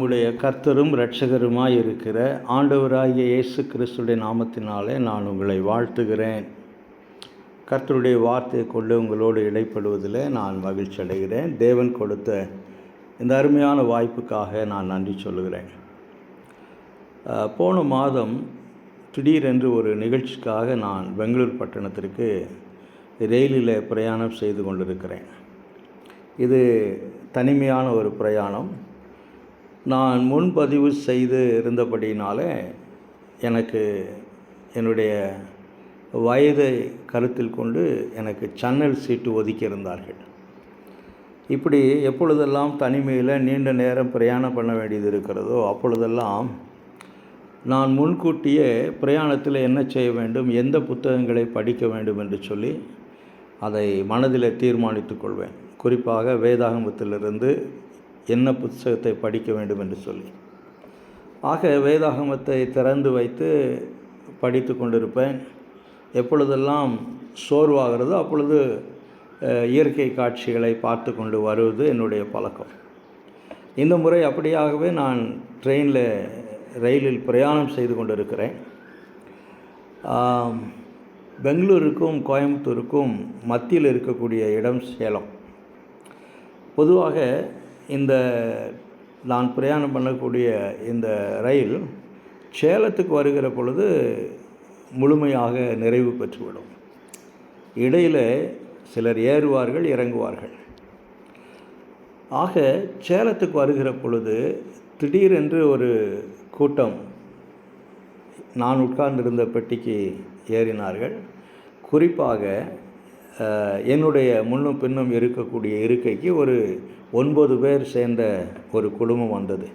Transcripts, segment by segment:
நம்முடைய கர்த்தரும் இரட்சகருமாய் இருக்கிற ஆண்டவராகிய இயேசு கிறிஸ்துடைய நாமத்தினாலே நான் உங்களை வாழ்த்துகிறேன். கர்த்தருடைய வார்த்தையை கொண்டு உங்களோடு இடைப்படுவதில் நான் மகிழ்ச்சி அடைகிறேன். தேவன் கொடுத்த இந்த அருமையான வாய்ப்புக்காக நான் நன்றி சொல்லுகிறேன். போன மாதம் திடீரென்று ஒரு நிகழ்ச்சிக்காக நான் பெங்களூர் பட்டணத்திற்கு ரயிலில் பிரயாணம் செய்து கொண்டிருக்கிறேன். இது தனிமையான ஒரு பிரயாணம். நான் முன்பதிவு செய்து இருந்தபடினாலே எனக்கு என்னுடைய வயதை கருத்தில் கொண்டு எனக்கு ஜன்னல் சீட்டு ஒதுக்கியிருந்தார்கள். இப்படி எப்பொழுதெல்லாம் தனிமையில் நீண்ட நேரம் பிரயாணம் பண்ண வேண்டியது இருக்கிறதோ அப்பொழுதெல்லாம் நான் முன்கூட்டியே பிரயாணத்தில் என்ன செய்ய வேண்டும், எந்த புத்தகங்களை படிக்க வேண்டும் என்று சொல்லி அதை மனதில் தீர்மானித்து கொள்வேன். குறிப்பாக வேதாகமத்திலிருந்து என்ன புத்தகத்தை படிக்க வேண்டும் என்று சொல்லி. ஆக வேதாகமத்தை திறந்து வைத்து படித்து கொண்டிருப்பேன். எப்பொழுதெல்லாம் சோர்வாகிறதோ அப்பொழுது இயற்கை காட்சிகளை பார்த்து கொண்டு வருவது என்னுடைய பழக்கம். இந்த முறை அப்படியாகவே நான் ரயிலில் பிரயாணம் செய்து கொண்டிருக்கிறேன். பெங்களூருக்கும் கோயம்புத்தூருக்கும் மத்தியில் இருக்கக்கூடிய இடம் சேலம். பொதுவாக இந்த நான் பிரயாணம் பண்ணக்கூடிய இந்த ரயில் சேலத்துக்கு வருகிற பொழுது முழுமையாக நிறைவு பெற்றுவிடும். இடையில் சிலர் ஏறுவார்கள், இறங்குவார்கள். ஆக சேலத்துக்கு வருகிற பொழுது திடீரென்று ஒரு கூட்டம் நான் உட்கார்ந்திருந்த பெட்டிக்கு ஏறினார்கள். குறிப்பாக என்னுடைய முன்னும் பின்னும் இருக்கக்கூடிய இருக்கைக்கு ஒரு 9 பேர் சேர்ந்த ஒரு குடும்பம் வந்தது.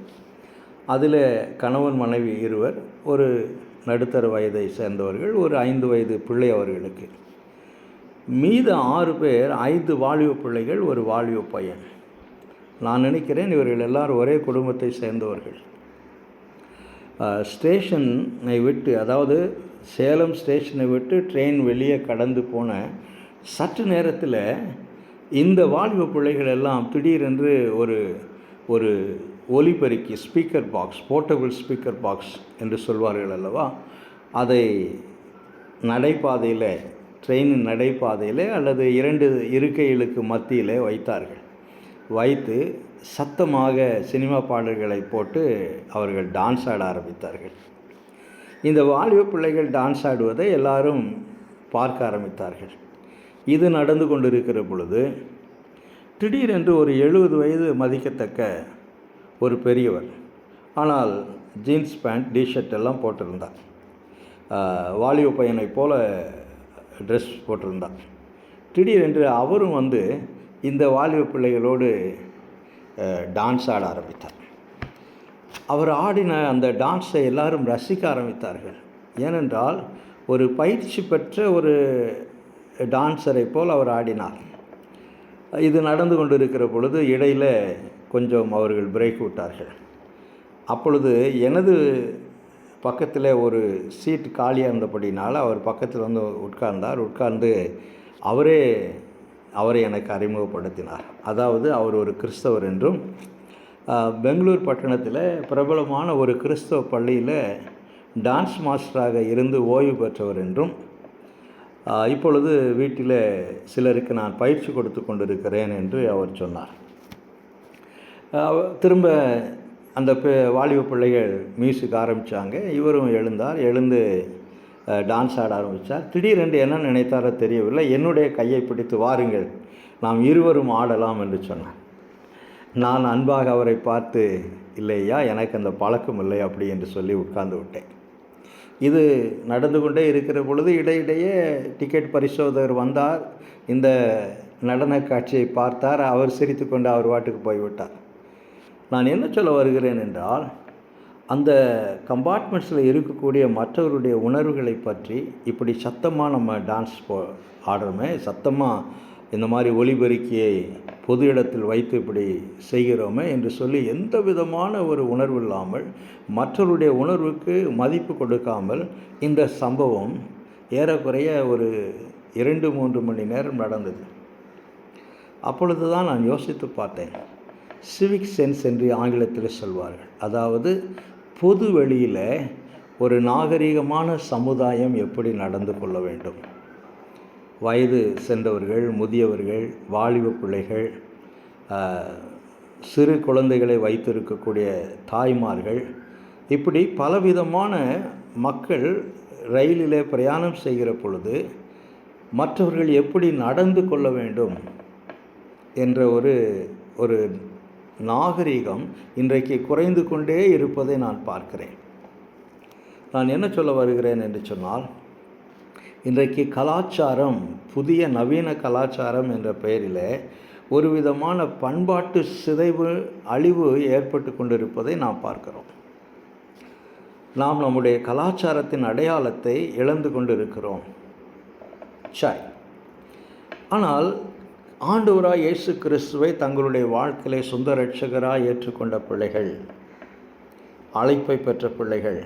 அதில் கணவன் மனைவி இருவர், ஒரு நடுத்தர வயதை சேர்ந்தவர்கள், ஒரு 5 வயது பிள்ளை அவர்களுக்கு. மீத 6 பேர், 5 வாலிப பிள்ளைகள், ஒரு வாலிப பையன். நான் நினைக்கிறேன் இவர்கள் எல்லாரும் ஒரே குடும்பத்தை சேர்ந்தவர்கள். ஸ்டேஷனை விட்டு, அதாவது சேலம் ஸ்டேஷனை விட்டு ட்ரெயின் வெளியே கடந்து போன சற்று நேரத்தில் இந்த வாலிப பிள்ளைகள் எல்லாம் திடீரென்று ஒரு ஒலிபெருக்கி, speaker box, portable speaker box என்று சொல்வார்கள் அல்லவா, அதை நடைபாதையில், ட்ரெயினின் நடைபாதையில் அல்லது 2 இருக்கைகளுக்கு மத்தியில் வைத்தார்கள். வைத்து சத்தமாக சினிமா பாடல்களை போட்டு அவர்கள் டான்ஸ் ஆட ஆரம்பித்தார்கள். இந்த வாலிப பிள்ளைகள் டான்ஸ் ஆடுவதை எல்லாரும் பார்க்க ஆரம்பித்தார்கள். இது நடந்து கொண்டிருக்கிற பொழுது திடீரென்று ஒரு 70 வயது மதிக்கத்தக்க ஒரு பெரியவர், ஆனால் ஜீன்ஸ் பேண்ட், டிஷர்ட் எல்லாம் போட்டிருந்தார். வாலிப பையனை போல் ட்ரெஸ் போட்டிருந்தார். திடீரென்று அவரும் வந்து இந்த வாலிப பிள்ளைகளோடு டான்ஸ் ஆட ஆரம்பித்தார். அவர் ஆடின அந்த டான்ஸை எல்லாரும் ரசிக்க ஆரம்பித்தார்கள். ஏனென்றால் ஒரு பயிற்சி பெற்ற ஒரு டான்ஸரை போல் அவர் ஆடினார். இது நடந்து கொண்டிருக்கிற பொழுது இடையில் கொஞ்சம் அவர்கள் பிரேக் விட்டார்கள். அப்பொழுது எனது பக்கத்தில் ஒரு சீட் காலியாக இருந்தபடினால் அவர் பக்கத்தில் வந்து உட்கார்ந்து அவரை எனக்கு அறிமுகப்படுத்தினார். அதாவது அவர் ஒரு கிறிஸ்தவர் என்றும், பெங்களூர் பட்டணத்தில் பிரபலமான ஒரு கிறிஸ்தவ பள்ளியில் டான்ஸ் மாஸ்டராக இருந்து ஓய்வு பெற்றவர் என்றும், இப்பொழுது வீட்டில் சிலருக்கு நான் பயிற்சி கொடுத்து கொண்டிருக்கிறேன் என்று அவர் சொன்னார். திரும்ப அந்த வாலிப பிள்ளைகள் மியூசிக் ஆரம்பித்தாங்க. இவரும் எழுந்து டான்ஸ் ஆட ஆரம்பித்தார். திடீரென்று என்ன நினைத்தாரோ தெரியவில்லை, என்னுடைய கையை பிடித்து வாருங்கள், நாம் இருவரும் ஆடலாம் என்று சொன்னார். நான் அன்பாக அவரை பார்த்து, இல்லையா, எனக்கு அந்த பழக்கம் இல்லை அப்படி என்று சொல்லி உட்கார்ந்து விட்டேன். இது நடந்து கொண்டே இருக்கிற பொழுது இடையிடையே டிக்கெட் பரிசோதகர் வந்தார். இந்த நடன காட்சியை பார்த்தார். அவர் சிரித்து கொண்டு அவர் வாட்டுக்கு போய்விட்டார். நான் என்ன சொல்ல வருகிறேன் என்றால், அந்த கம்பார்ட்மெண்ட்ஸில் இருக்கக்கூடிய மற்றவருடைய உணர்வுகளை பற்றி, இப்படி சத்தமாக நம்ம டான்ஸ் ஆடுறோமே, சத்தமாக இந்த மாதிரி ஒலிபெருக்கியை பொது இடத்தில் வைத்து இப்படி செய்கிறோமே என்று சொல்லி எந்த விதமான ஒரு உணர்வு இல்லாமல், மற்றவருடைய உணர்வுக்கு மதிப்பு கொடுக்காமல் இந்த சம்பவம் ஏறக்குறைய ஒரு 2-3 மணி நேரம் நடந்தது. அப்பொழுது தான் நான் யோசித்து பார்த்தேன், சிவிக் சென்ஸ் என்று ஆங்கிலத்தில் சொல்வார்கள். அதாவது பொது வெளியில் ஒரு நாகரிகமான சமுதாயம் எப்படி நடந்து கொள்ள வேண்டும். வயது சென்றவர்கள், முதியவர்கள், வாலிப பிள்ளைகள், சிறு குழந்தைகளை வைத்திருக்கக்கூடிய தாய்மார்கள், இப்படி பலவிதமான மக்கள் ரயிலிலே பிரயாணம் செய்கிற பொழுது மற்றவர்கள் எப்படி நடந்து கொள்ள வேண்டும் என்ற ஒரு நாகரிகம் இன்றைக்கு குறைந்து கொண்டே இருப்பதை நான் பார்க்கிறேன். நான் என்ன சொல்ல வருகிறேன் என்று சொன்னால், இன்றைக்கு கலாச்சாரம், புதிய நவீன கலாச்சாரம் என்ற பெயரில் ஒரு விதமான பண்பாட்டு சிதைவு, அழிவு ஏற்பட்டு கொண்டிருப்பதை நாம் பார்க்கிறோம். நாம் நம்முடைய கலாச்சாரத்தின் அடையாளத்தை இழந்து கொண்டிருக்கிறோம். சரி, ஆனால் ஆண்டவராய் இயேசு கிறிஸ்துவை தங்களுடைய வாழ்க்கையிலே சொந்த இரட்சகராய் ஏற்றுக்கொண்ட பிள்ளைகள், அழைப்பை பெற்ற பிள்ளைகள்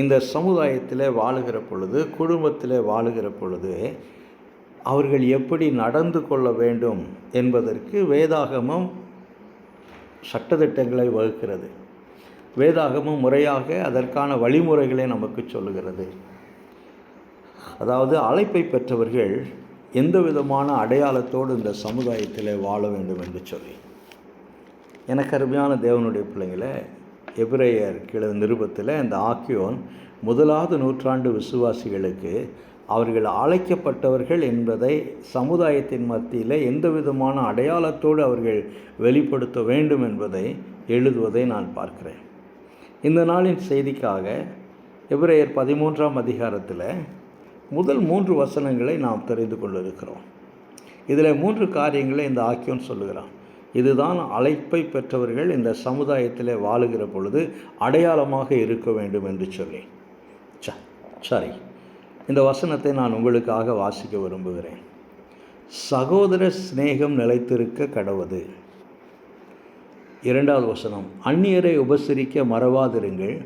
இந்த சமுதாயத்தில் வாழுகிற பொழுது, குடும்பத்தில் வாழுகிற பொழுது அவர்கள் எப்படி நடந்து கொள்ள வேண்டும் என்பதற்கு வேதாகமம் சட்டதிட்டங்களை வகுக்கிறது. வேதாகமம் முறையாக அதற்கான வழிமுறைகளை நமக்கு சொல்லுகிறது. அதாவது அழைப்பை பெற்றவர்கள் எந்த விதமான அடையாளத்தோடு இந்த சமுதாயத்தில் வாழ வேண்டும் என்று சொல்லி. எனக்கு அருமையான தேவனுடைய பிள்ளைங்களை, எபிரேயர் நிருபத்தில் இந்த ஆக்கியோன் 1வது நூற்றாண்டு விசுவாசிகளுக்கு அவர்கள் அழைக்கப்பட்டவர்கள் என்பதை சமுதாயத்தின் மத்தியில் எந்த விதமான அடையாளத்தோடு அவர்கள் வெளிப்படுத்த வேண்டும் என்பதை எழுதுவதை நான் பார்க்கிறேன். இந்த நாளின் செய்திக்காக எபிரேயர் 13ஆம் அதிகாரத்தில் முதல் 3 வசனங்களை நாம் தெரிந்து கொண்டிருக்கிறோம். இதில் 3 காரியங்களை இந்த ஆக்கியோன் சொல்லுகிறான். இதுதான் அழைப்பை பெற்றவர்கள் இந்த சமுதாயத்தில் வாழுகிற பொழுது அடையாளமாக இருக்க வேண்டும் என்று சொல்லி. சரி, இந்த வசனத்தை நான் உங்களுக்காக வாசிக்க விரும்புகிறேன். சகோதர சிநேகம் நிலைத்திருக்க கடவது. 2வது வசனம், அந்நியரை உபசரிக்க மறவாதிருங்கள்,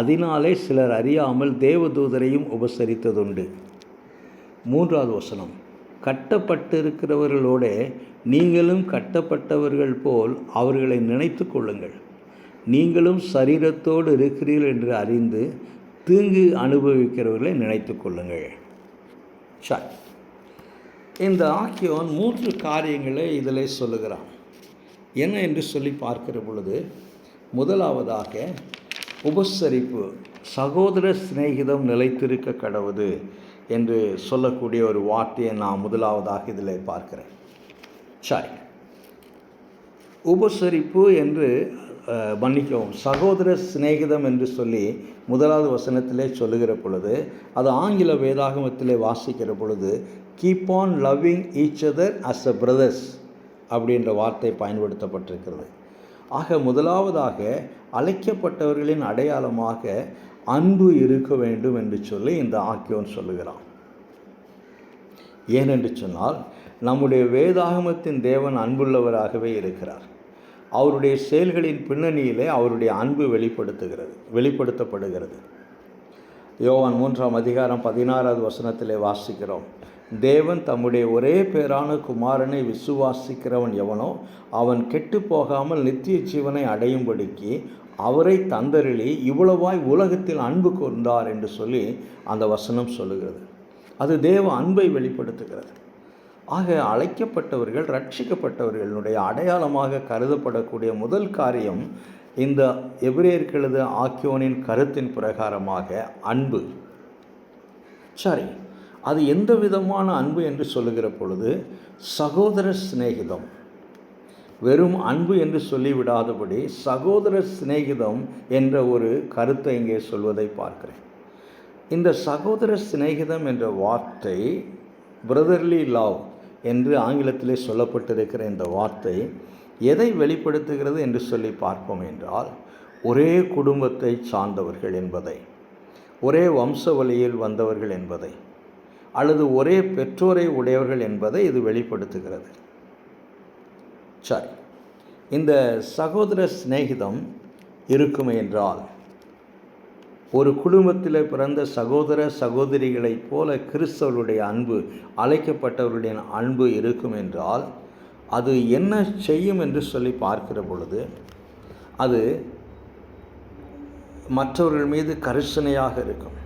அதனாலே சிலர் அறியாமல் தேவதூதரையும் உபசரித்ததுண்டு. 3வது வசனம், கட்டப்பட்டிருக்கிறவர்களோட நீங்களும் கட்டப்பட்டவர்கள் போல் அவர்களை நினைத்து கொள்ளுங்கள், நீங்களும் சரீரத்தோடு இருக்கிறீர்கள் என்று அறிந்து தீங்கு அனுபவிக்கிறவர்களை நினைத்து கொள்ளுங்கள். சரி, இந்த ஆக்கியோன் 3 காரியங்களை இதில் சொல்லுகிறான். என்ன என்று சொல்லி பார்க்கிற பொழுது, முதலாவதாக உபசரிப்பு, சகோதர சிநேகிதம் நிலைத்திருக்க கடவுது என்று சொல்லக்கூடிய ஒரு வார்த்தையை நான் முதலாவதாக இதில் பார்க்கிறேன். சரி, உபசரிப்பு என்று மன்னிக்கவும், சகோதர சிநேகிதம் என்று சொல்லி 1வது வசனத்திலே சொல்லுகிற பொழுது, அது ஆங்கில வேதாகமத்திலே வாசிக்கிற பொழுது keep on loving each other as a brothers அப்படின்ற வார்த்தை பயன்படுத்தப்பட்டிருக்கிறது. ஆக முதலாவதாக அழைக்கப்பட்டவர்களின் அடையாளமாக அன்பு இருக்க வேண்டும் என்று சொல்லி இந்த ஆக்கியோன் சொல்லுகிறான். ஏனென்று சொன்னால், நம்முடைய வேதாகமத்தின் தேவன் அன்புள்ளவராகவே இருக்கிறார். அவருடைய செயல்களின் பின்னணியிலே அவருடைய அன்பு வெளிப்படுத்தப்படுகிறது. யோவான் 3ஆம் அதிகாரம் 16வது வசனத்திலே வாசிக்கிறோம், தேவன் தம்முடைய ஒரே பேரான குமாரனை விசுவாசிக்கிறவன் எவனோ அவன் கெட்டு போகாமல் நித்திய ஜீவனை அடையும்படிக்கு அவரை தந்தருளி இவ்வளவாய் உலகத்தில் அன்பு கூர்ந்தார் என்று சொல்லி அந்த வசனம் சொல்லுகிறது. அது தேவ அன்பை வெளிப்படுத்துகிறது. ஆக அழைக்கப்பட்டவர்கள், ரட்சிக்கப்பட்டவர்களுடைய அடையாளமாக கருதப்படக்கூடிய முதல் காரியம் இந்த எபிரேயர்களது ஆக்கியோனின் கருத்தின் பிரகாரமாக அன்பு. சரி, அது எந்த விதமான அன்பு என்று சொல்லுகிற பொழுது சகோதர சிநேகிதம், வெறும் அன்பு என்று சொல்லிவிடாதபடி சகோதர சிநேகிதம் என்ற ஒரு கருத்தை இங்கே சொல்வதை பார்க்கிறேன். இந்த சகோதர சிநேகிதம் என்ற வார்த்தை, பிரதர்லி லவ் என்று ஆங்கிலத்திலே சொல்லப்பட்டிருக்கிற இந்த வார்த்தை எதை வெளிப்படுத்துகிறது என்று சொல்லி பார்ப்போம் என்றால், ஒரே குடும்பத்தை சார்ந்தவர்கள் என்பதை, ஒரே வம்ச வழியில் வந்தவர்கள் என்பதை, அல்லது ஒரே பெற்றோரை உடையவர்கள் என்பதை இது வெளிப்படுத்துகிறது. சரி, இந்த சகோதர சிநேகிதம் இருக்குமே என்றால், ஒரு குடும்பத்தில் பிறந்த சகோதர சகோதரிகளைப் போல கிறிஸ்தவருடைய அன்பு, அழைக்கப்பட்டவருடைய அன்பு இருக்கும் என்றால், அது என்ன செய்யும் என்று சொல்லி பார்க்கிற பொழுது, அது மற்றவர்கள் மீது கரிசனையாக இருக்கும்,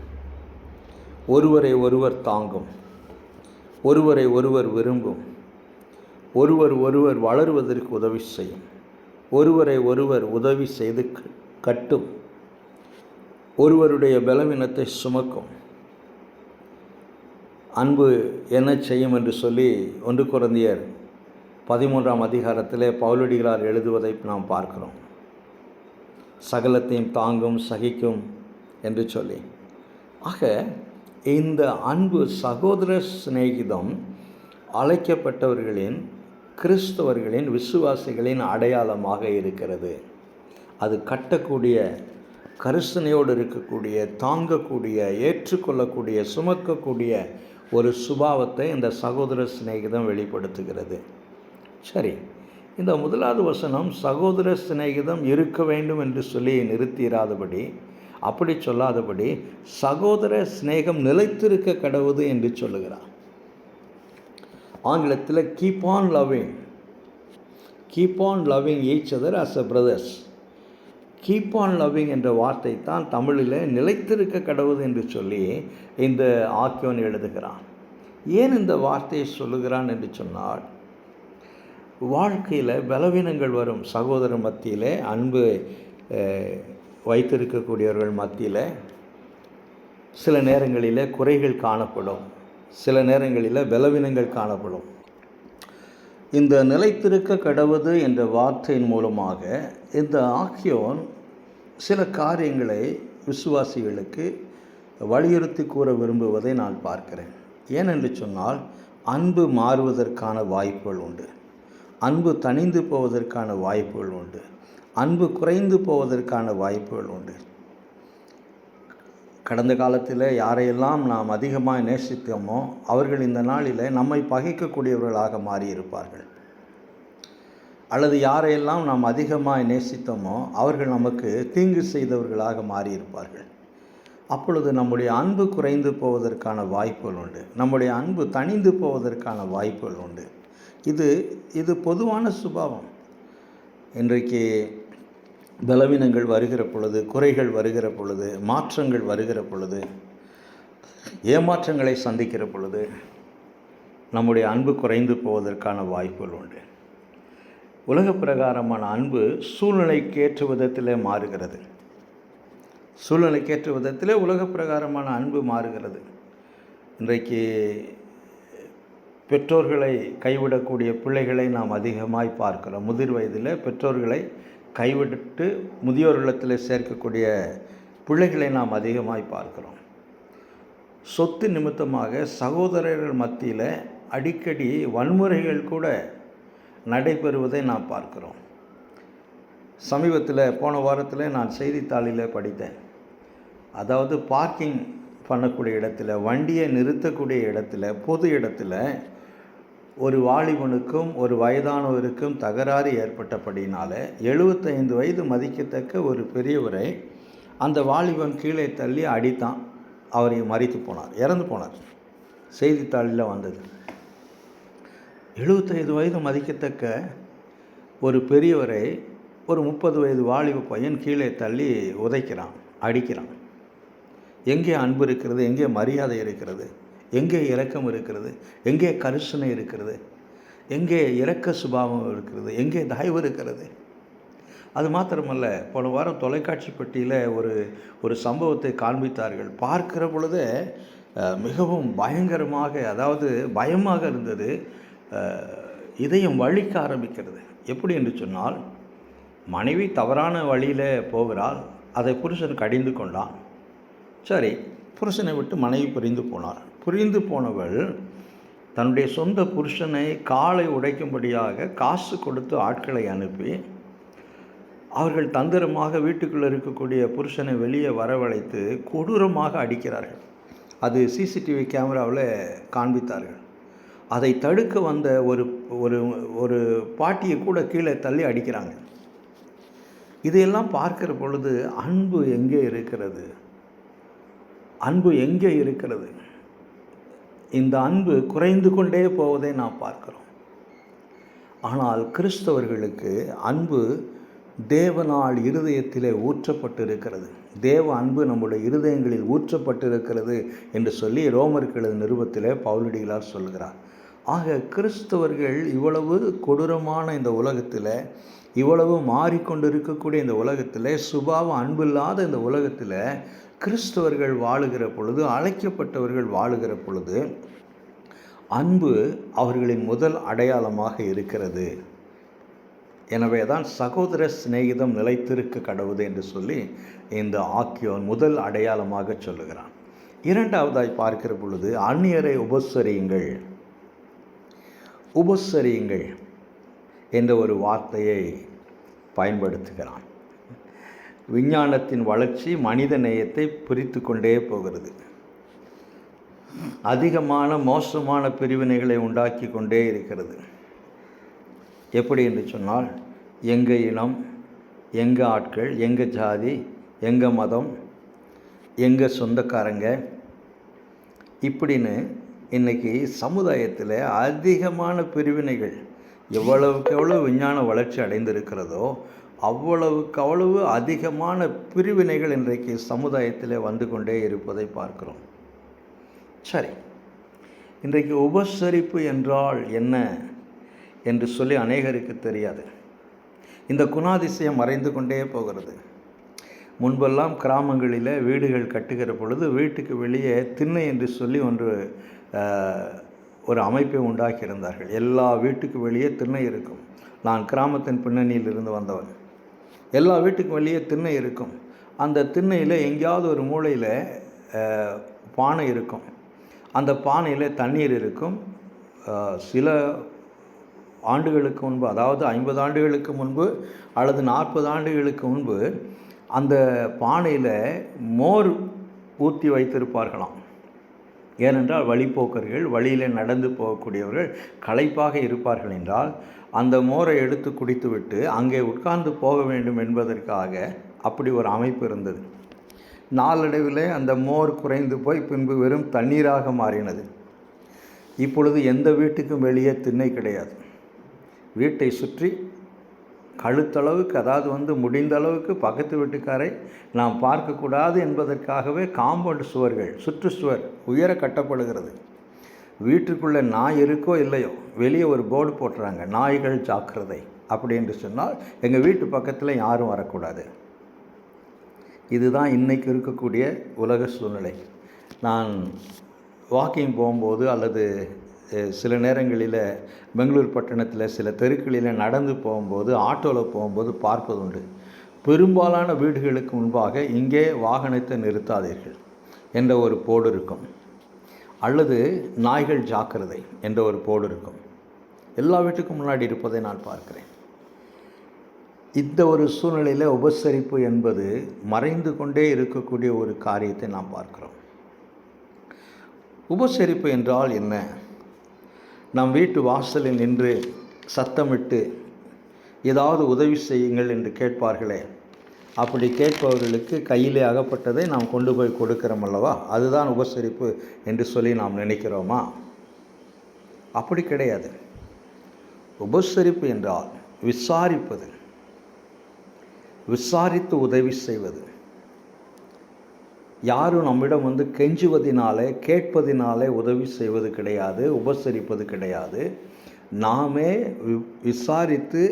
ஒருவரை ஒருவர் தாங்கும், ஒருவரை ஒருவர் விரும்பும், ஒருவர் ஒருவர் வளருவதற்கு உதவி செய்யும், ஒருவரை ஒருவர் உதவி செய்து கட்டும், ஒருவருடைய பலவீனத்தை சுமக்கும். அன்பு என்ன செய்யும் என்று சொல்லி 1 கொரிந்தியர் 13ஆம் அதிகாரத்திலே பவுலடிகளார் எழுதுவதை நாம் பார்க்கிறோம். சகலத்தையும் தாங்கும், சகிக்கும் என்று சொல்லி. ஆக இந்த அன்பு, சகோதர சிநேகிதம் அழைக்கப்பட்டவர்களின், கிறிஸ்தவர்களின், விசுவாசிகளின் அடையாளமாக இருக்கிறது. அது கட்டக்கூடிய, கரிசனையோடு இருக்கக்கூடிய, தாங்கக்கூடிய, ஏற்றுக்கொள்ளக்கூடிய, சுமக்கக்கூடிய ஒரு சுபாவத்தை இந்த சகோதர சிநேகிதம் வெளிப்படுத்துகிறது. சரி, இந்த 1வது வசனம் சகோதர சிநேகிதம் இருக்க வேண்டும் என்று சொல்லி நிறுத்திராதபடி, அப்படி சொல்லாதபடி, சகோதர சிநேகம் நிலைத்திருக்க கடவுது என்று சொல்லுகிறார். ஆங்கிலத்தில் keep on loving each other as a brothers. Keep on loving என்ற வார்த்தை தான் தமிழில் நிலைத்திருக்க கடவுது என்று சொல்லி இந்த ஆக்கியோன் எழுதுகிறான். ஏன் இந்த வார்த்தையை சொல்லுகிறான் என்று சொன்னால், வாழ்க்கையில் பலவீனங்கள் வரும். சகோதரர் மத்தியில், அன்பு வைத்திருக்கக்கூடியவர்கள் மத்தியில் சில நேரங்களில் குறைகள் காணப்படும், சில நேரங்களில் பலவீனங்கள் காணப்படும். இந்த நிலைத்திருக்க கடவுது என்ற வார்த்தையின் மூலமாக இந்த ஆக்கியோன் சில காரியங்களை விசுவாசிகளுக்கு வலியுறுத்தி கூற விரும்புவதை நான் பார்க்கிறேன். ஏனென்று சொன்னால், அன்பு மாறுவதற்கான வாய்ப்புகள் உண்டு, அன்பு தணிந்து போவதற்கான வாய்ப்புகள் உண்டு, அன்பு குறைந்து போவதற்கான வாய்ப்புகள் உண்டு. கடந்த காலத்தில் யாரையெல்லாம் நாம் அதிகமாக நேசித்தோமோ அவர்கள் இந்த நாளில் நம்மை பகைக்கக்கூடியவர்களாக மாறியிருப்பார்கள். அல்லது யாரையெல்லாம் நாம் அதிகமாக நேசித்தோமோ அவர்கள் நமக்கு தீங்கு செய்தவர்களாக மாறியிருப்பார்கள். அப்பொழுது நம்முடைய அன்பு குறைந்து போவதற்கான வாய்ப்புகள் உண்டு, நம்முடைய அன்பு தணிந்து போவதற்கான வாய்ப்புகள் உண்டு. இது பொதுவான சுபாவம். இன்றைக்கு பலவீனங்கள் வருகிற பொழுது, குறைகள் வருகிற பொழுது, மாற்றங்கள் வருகிற பொழுது, ஏமாற்றங்களை சந்திக்கிற பொழுது நம்முடைய அன்பு குறைந்து போவதற்கான வாய்ப்புகள் உண்டு. உலக பிரகாரமான அன்பு சூழ்நிலைக்கேற்ற விதத்தில் மாறுகிறது. சூழ்நிலைக்கேற்ற விதத்தில் உலக பிரகாரமான அன்பு மாறுகிறது. இன்றைக்கு பெற்றோர்களை கைவிடக்கூடிய பிள்ளைகளை நாம் அதிகமாய் பார்க்கிறோம். முதிர் வயதில் பெற்றோர்களை கைவிட்டு முதியோர் இல்லத்தில் சேர்க்கக்கூடிய பிள்ளைகளை நாம் அதிகமாய் பார்க்கிறோம். சொத்து நிமித்தமாக சகோதரர்கள் மத்தியில் அடிக்கடி வன்முறைகள் கூட நடைபெறுவதை நாம் பார்க்கிறோம். சமீபத்தில் போன வாரத்தில் நான் செய்தித்தாளில் படித்தேன். அதாவது பார்க்கிங் பண்ணக்கூடிய இடத்துல, வண்டியை நிறுத்தக்கூடிய இடத்துல, பொது இடத்துல ஒரு வாலிபனுக்கும் ஒரு வயதானவருக்கும் தகராறு ஏற்பட்டபடினால 75 வயது மதிக்கத்தக்க ஒரு பெரியவரை அந்த வாலிபன் கீழே தள்ளி அடித்தான். அவரை மரித்து போனார், இறந்து போனார். செய்தித்தாளில் வந்தது. 75 வயது மதிக்கத்தக்க ஒரு பெரியவரை ஒரு 30 வயது வாலிப பையன் கீழே தள்ளி உதைக்கிறான், அடிக்கிறான். எங்கே அன்பு இருக்கிறது? எங்கே மரியாதை இருக்கிறது? எங்கே இரக்கம் இருக்கிறது? எங்கே கரிசனை இருக்கிறது? எங்கே இரக்க சுபாவம் இருக்கிறது? எங்கே தயவு இருக்கிறது? அது மாத்திரமல்ல, போன வாரம் தொலைக்காட்சி பெட்டியில் ஒரு சம்பவத்தை காண்பித்தார்கள். பார்க்கிற பொழுதே மிகவும் பயங்கரமாக, அதாவது பயமாக இருந்தது. இதயம் வலிக்க ஆரம்பிக்கிறது. எப்படி என்று சொன்னால், மனைவி தவறான வழியில் போகிறாள், அதை புருஷன் கடிந்து கொண்டான். சரி, புருஷனை விட்டு மனைவி பிரிந்து போனவள் தன்னுடைய சொந்த புருஷனை காலை உடைக்கும்படியாக காசு கொடுத்து ஆட்களை அனுப்பி அவர்கள் தந்திரமாக வீட்டுக்குள்ளே இருக்கக்கூடிய புருஷனை வெளியே வரவழைத்து கொடூரமாக அடிக்கிறார்கள். அது சிசிடிவி கேமராவில் காண்பித்தார்கள். அதை தடுக்க வந்த ஒரு பாட்டியை கூட கீழே தள்ளி அடிக்கிறாங்க. இதையெல்லாம் பார்க்கிற பொழுது அன்பு எங்கே இருக்கிறது? அன்பு எங்கே இருக்கிறது? இந்த அன்பு குறைந்து கொண்டே போவதை நாம் பார்க்கிறோம். ஆனால் கிறிஸ்தவர்களுக்கு அன்பு தேவனால் இருதயத்திலே ஊற்றப்பட்டிருக்கிறது. தேவ அன்பு நம்முடைய இருதயங்களில் ஊற்றப்பட்டிருக்கிறது என்று சொல்லி ரோமருக்கு எழுதின நிருபத்திலே பவுலடிகளார் சொல்கிறார். ஆக கிறிஸ்தவர்கள் இவ்வளவு கொடூரமான இந்த உலகத்தில், இவ்வளவு மாறிக்கொண்டிருக்கக்கூடிய இந்த உலகத்தில், சுபாவ அன்பில்லாத இந்த உலகத்தில் கிறிஸ்தவர்கள் வாழுகிற பொழுது, அழைக்கப்பட்டவர்கள் வாழுகிற பொழுது அன்பு அவர்களின் முதல் அடையாளமாக இருக்கிறது. எனவே தான் சகோதர சிநேகிதம் நிலைத்திருக்க கடவுது என்று சொல்லி இந்த ஆக்கியோன் முதல் அடையாளமாக சொல்லுகிறான். இரண்டாவதாய் பார்க்கிற பொழுது அந்நியரை உபசரியுங்கள். உபசரியுங்கள் என்ற ஒரு வார்த்தையை பயன்படுத்துகிறான். விஞ்ஞானத்தின் வளர்ச்சி மனித நேயத்தை பிரித்து கொண்டே போகிறது. அதிகமான மோசமான பிரிவினைகளை உண்டாக்கி கொண்டே இருக்கிறது. எப்படி என்று சொன்னால், எங்கள் இனம், எங்கள் ஆட்கள், எங்கள் ஜாதி, எங்கள் மதம், எங்கள் சொந்தக்காரங்க, இப்படின்னு இன்றைக்கி சமுதாயத்தில் அதிகமான பிரிவினைகள். எவ்வளவுக்கு எவ்வளவு விஞ்ஞான வளர்ச்சி அடைந்திருக்கிறதோ அவ்வளவுக்கு அவ்வளவு அதிகமான பிரிவினைகள் இன்றைக்கு சமுதாயத்தில் வந்து கொண்டே இருப்பதை பார்க்கிறோம். சரி, இன்றைக்கு உபசரிப்பு என்றால் என்ன என்று சொல்லி அநேகருக்கு தெரியாது. இந்த குணாதிசயம் மறைந்து கொண்டே போகிறது. முன்பெல்லாம் கிராமங்களில் வீடுகள் கட்டுகிற பொழுது வீட்டுக்கு வெளியே திண்ணை என்று சொல்லி ஒரு அமைப்பை உண்டாக்கியிருந்தார்கள். எல்லா வீட்டுக்கு வெளியே திண்ணை இருக்கும். நான் கிராமத்தின் பின்னணியில் இருந்து வந்தவன். எல்லா வீட்டுக்கும் வெளியே திண்ணை இருக்கும். அந்த திண்ணையில் எங்கேயாவது ஒரு மூலையில் பானை இருக்கும். அந்த பானையில் தண்ணீர் இருக்கும். சில ஆண்டுகளுக்கு முன்பு, அதாவது 50 ஆண்டுகளுக்கு முன்பு அல்லது 40 ஆண்டுகளுக்கு முன்பு அந்த பானையில் மோர் ஊற்றி வைத்திருப்பார்களாம். ஏனென்றால் வழிப்போக்கர்கள், வழியில் நடந்து போகக்கூடியவர்கள் களைப்பாக இருப்பார்கள் என்றால் அந்த மோரை எடுத்து குடித்துவிட்டு அங்கே உட்கார்ந்து போக வேண்டும் என்பதற்காக அப்படி ஒரு அமைப்பு இருந்தது. நாளடைவில் அந்த மோர் குறைந்து போய் பின்பு வெறும் தண்ணீராக மாறினது. இப்பொழுது எந்த வீட்டுக்கும் வெளியே திண்ணை கிடையாது. வீட்டை சுற்றி கழுத்தளவுக்கு, அதாவது முடிந்த அளவுக்கு பக்கத்து வீட்டுக்காரை நாம் பார்க்கக்கூடாது என்பதற்காகவே காம்பவுண்ட் சுவர்கள், சுற்றுச்சுவர் உயர கட்டப்படுகிறது. வீட்டுக்குள்ளே நாய் இருக்கோ இல்லையோ வெளியே ஒரு போர்டு போட்டுறாங்க, நாய்கள் ஜாக்கிரதை அப்படி என்று சொன்னால் எங்கள் வீட்டு பக்கத்தில் யாரும் வரக்கூடாது. இதுதான் இன்றைக்கு இருக்கக்கூடிய உலக சூழ்நிலை. நான் வாக்கிங் போகும்போது அல்லது சில நேரங்களில் பெங்களூர் பட்டணத்தில் சில தெருக்களில் நடந்து போகும்போது, ஆட்டோவில் போகும்போது பார்ப்பதுண்டு. பெரும்பாலான வீடுகளுக்கு முன்பாக இங்கே வாகனத்தை நிறுத்தாதீர்கள் என்ற ஒரு போர்டு இருக்கும், அல்லது நாய்கள் ஜாக்கிரதை என்ற ஒரு போர்டு இருக்கும். எல்லா வீட்டுக்கும் முன்னாடி இருப்பதை நான் பார்க்கிறேன். இந்த ஒரு சூழ்நிலையில் உபசரிப்பு என்பது மறைந்து கொண்டே இருக்கக்கூடிய ஒரு காரியத்தை நாம் பார்க்கிறோம். உபசரிப்பு என்றால் என்ன? நம் வீட்டு வாசலில் நின்று சத்தமிட்டு ஏதாவது உதவி செய்யுங்கள் என்று கேட்பார்களே, அப்படி கேட்பவர்களுக்கு கையிலே அகப்பட்டதை நாம் கொண்டு போய் கொடுக்கிறோம் அல்லவா? அதுதான் உபசரிப்பு என்று சொல்லி நாம் நினைக்கிறோமா? அப்படி கிடையாது. உபசரிப்பு என்றால் விசாரிப்பது, விசாரித்து உதவி செய்வது. யாரும் நம்மிடம் கெஞ்சுவதினாலே, கேட்பதினாலே உதவி செய்வது கிடையாது, உபசரிப்பது கிடையாது. நாமே விசாரித்து